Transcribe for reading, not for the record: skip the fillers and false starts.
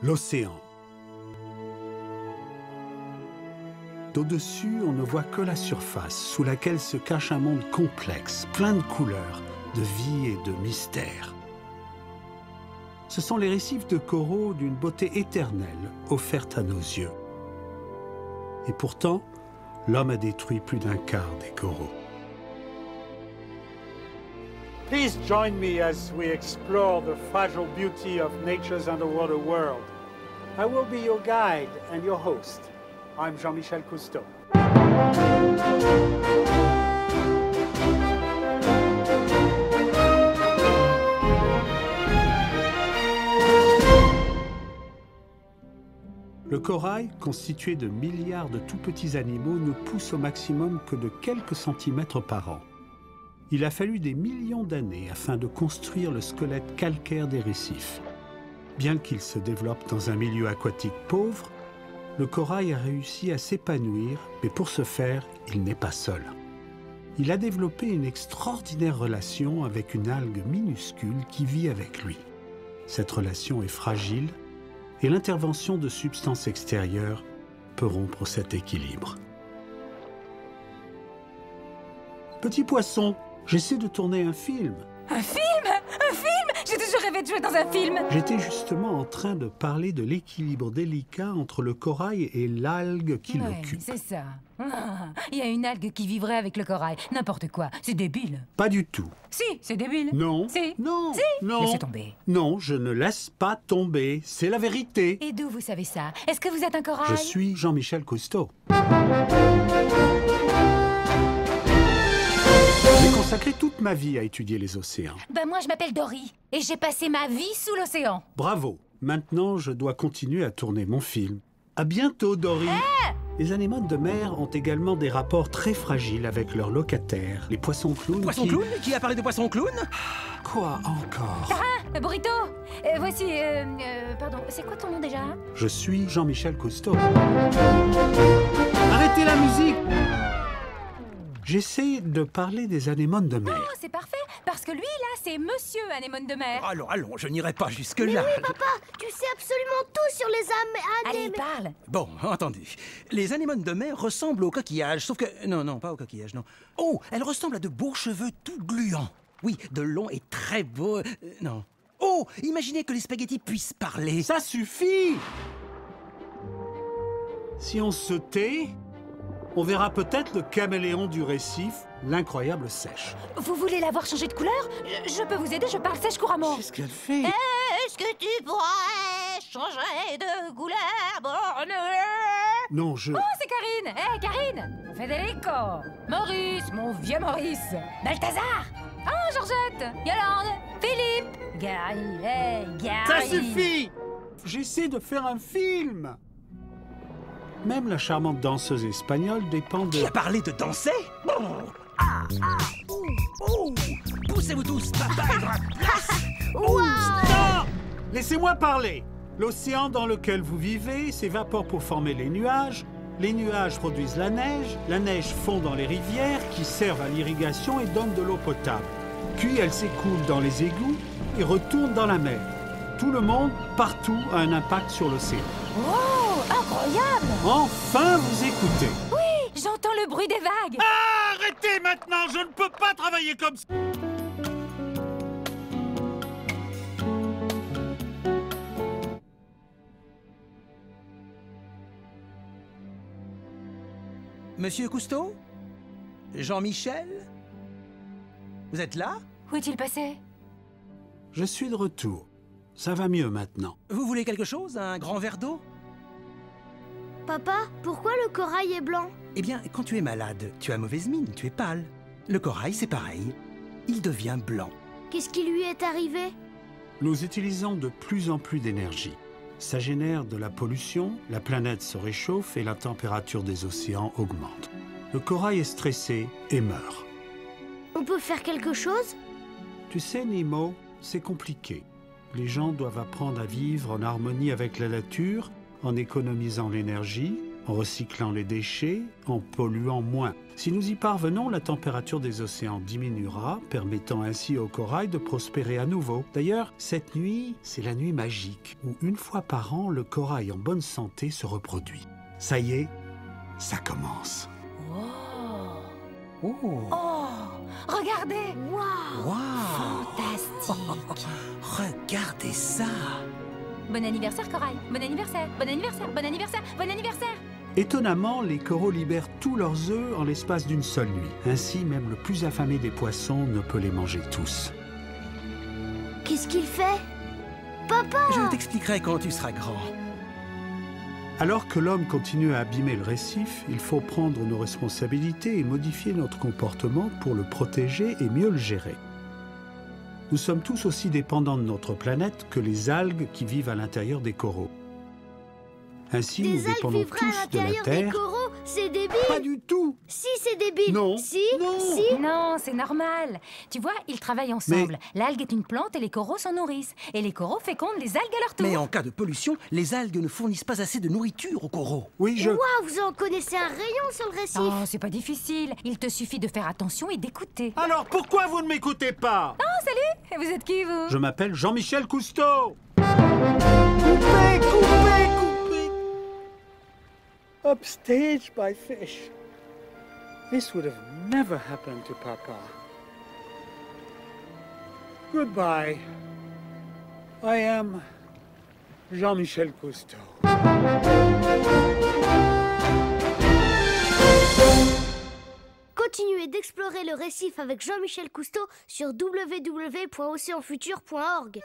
L'océan. D'au-dessus, on ne voit que la surface, sous laquelle se cache un monde complexe, plein de couleurs, de vie et de mystères. Ce sont les récifs de coraux d'une beauté éternelle, offertes à nos yeux. Et pourtant, l'homme a détruit plus d'un quart des coraux. Please join me as we explore the fragile beauty of nature's underwater world. I will be your guide and your host. I'm Jean-Michel Cousteau. Le corail, constitué de milliards de tout petits animaux, ne pousse au maximum que de quelques centimètres par an. Il a fallu des millions d'années afin de construire le squelette calcaire des récifs. Bien qu'il se développe dans un milieu aquatique pauvre, le corail a réussi à s'épanouir, mais pour ce faire, il n'est pas seul. Il a développé une extraordinaire relation avec une algue minuscule qui vit avec lui. Cette relation est fragile et l'intervention de substances extérieures peut rompre cet équilibre. Petit poisson, j'essaie de tourner un film. Un film? Un film? J'ai toujours rêvé de jouer dans un film. J'étais justement en train de parler de l'équilibre délicat entre le corail et l'algue qui l'occupe. C'est ça. Il y a une algue qui vivrait avec le corail. N'importe quoi. C'est débile. Pas du tout. Si, c'est débile. Non. Si. Non. Si. Non. Laissez tomber. Non, je ne laisse pas tomber. C'est la vérité. Et d'où vous savez ça? Est-ce que vous êtes un corail? Je suis Jean-Michel Cousteau. J'ai consacré toute ma vie à étudier les océans. Ben moi, je m'appelle Dory. Et j'ai passé ma vie sous l'océan. Bravo. Maintenant, je dois continuer à tourner mon film. À bientôt, Dory. Les anémones de mer ont également des rapports très fragiles avec leurs locataires, les poissons clowns. Poisson clown? Qui a parlé de poisson clown? Quoi encore? Burrito, voici... pardon, c'est quoi ton nom déjà? Je suis Jean-Michel Cousteau. Arrêtez la musique! J'essaie de parler des anémones de mer. Oh, c'est parfait, parce que lui, là, c'est Monsieur Anémone de mer. Allons, je n'irai pas jusque-là. Oui, papa, tu sais absolument tout sur les Allez, parle. Bon, entendu. Les anémones de mer ressemblent aux coquillages, sauf que... Non, pas aux coquillages, non. Oh, elles ressemblent à de beaux cheveux tout gluants. Oui, de longs et très beaux... non. Oh, imaginez que les spaghettis puissent parler. Ça suffit! Si on se tait, on verra peut-être le caméléon du récif, l'incroyable sèche. Vous voulez l'avoir changé de couleur? Je peux vous aider, je parle sèche couramment. Qu'est-ce qu'elle fait? Est-ce que tu pourrais changer de couleur, bonne? Non, je... Oh, c'est Karine! Hé, Karine! Federico! Maurice, mon vieux Maurice! Balthazar! Oh, Georgette! Yolande! Philippe! Gary! Hey, Gary! Ça suffit! J'essaie de faire un film! Même la charmante danseuse espagnole dépend de... Qui a parlé de danser? Poussez-vous tous, papa Stop! Laissez-moi parler! L'océan dans lequel vous vivez s'évapore pour former les nuages produisent la neige fond dans les rivières qui servent à l'irrigation et donnent de l'eau potable. Puis elle s'écoule dans les égouts et retourne dans la mer. Tout le monde, partout, a un impact sur l'océan. Oh, incroyable! Enfin, vous écoutez. Oui, j'entends le bruit des vagues. Arrêtez maintenant, je ne peux pas travailler comme ça. Monsieur Cousteau? Jean-Michel? Vous êtes là? Où est-il passé? Je suis de retour. Ça va mieux maintenant. Vous voulez quelque chose? Un grand verre d'eau? Papa, pourquoi le corail est blanc? Eh bien, quand tu es malade, tu as mauvaise mine, tu es pâle. Le corail, c'est pareil. Il devient blanc. Qu'est-ce qui lui est arrivé? Nous utilisons de plus en plus d'énergie. Ça génère de la pollution, la planète se réchauffe et la température des océans augmente. Le corail est stressé et meurt. On peut faire quelque chose? Tu sais, Nemo, c'est compliqué. Les gens doivent apprendre à vivre en harmonie avec la nature, en économisant l'énergie, en recyclant les déchets, en polluant moins. Si nous y parvenons, la température des océans diminuera, permettant ainsi au corail de prospérer à nouveau. D'ailleurs, cette nuit, c'est la nuit magique, où une fois par an, le corail en bonne santé se reproduit. Ça y est, ça commence. Oh, regardez. Wow. Fantastique. Regardez ça. Bon anniversaire, corail. Bon anniversaire, bon anniversaire, bon anniversaire, bon anniversaire. Étonnamment, les coraux libèrent tous leurs œufs en l'espace d'une seule nuit. Ainsi, même le plus affamé des poissons ne peut les manger tous. Qu'est-ce qu'il fait? Papa! Je t'expliquerai quand tu seras grand. Alors que l'homme continue à abîmer le récif, il faut prendre nos responsabilités et modifier notre comportement pour le protéger et mieux le gérer. Nous sommes tous aussi dépendants de notre planète que les algues qui vivent à l'intérieur des coraux. Ainsi, nous Des algues dépendons vivraient à tous de la l'intérieur des Terre. coraux? C'est débile! Pas du tout! Si, c'est débile! Non. Si? Non. Si? Non, c'est normal. Tu vois, ils travaillent ensemble. L'algue est une plante et les coraux s'en nourrissent. Et les coraux fécondent les algues à leur tour. Mais en cas de pollution, les algues ne fournissent pas assez de nourriture aux coraux. Oui, je... Waouh, vous en connaissez un rayon sur le récif! Oh, c'est pas difficile. Il te suffit de faire attention et d'écouter. Alors pourquoi vous ne m'écoutez pas? Oh, salut! Et vous êtes qui, vous? Je m'appelle Jean-Michel Cousteau. Coupé, coupé, coupé. Upstaged by fish. This would have never happened to Papa. Goodbye. I am Jean-Michel Cousteau. Continuez d'explorer le récif avec Jean-Michel Cousteau sur www.oceanfutur.org.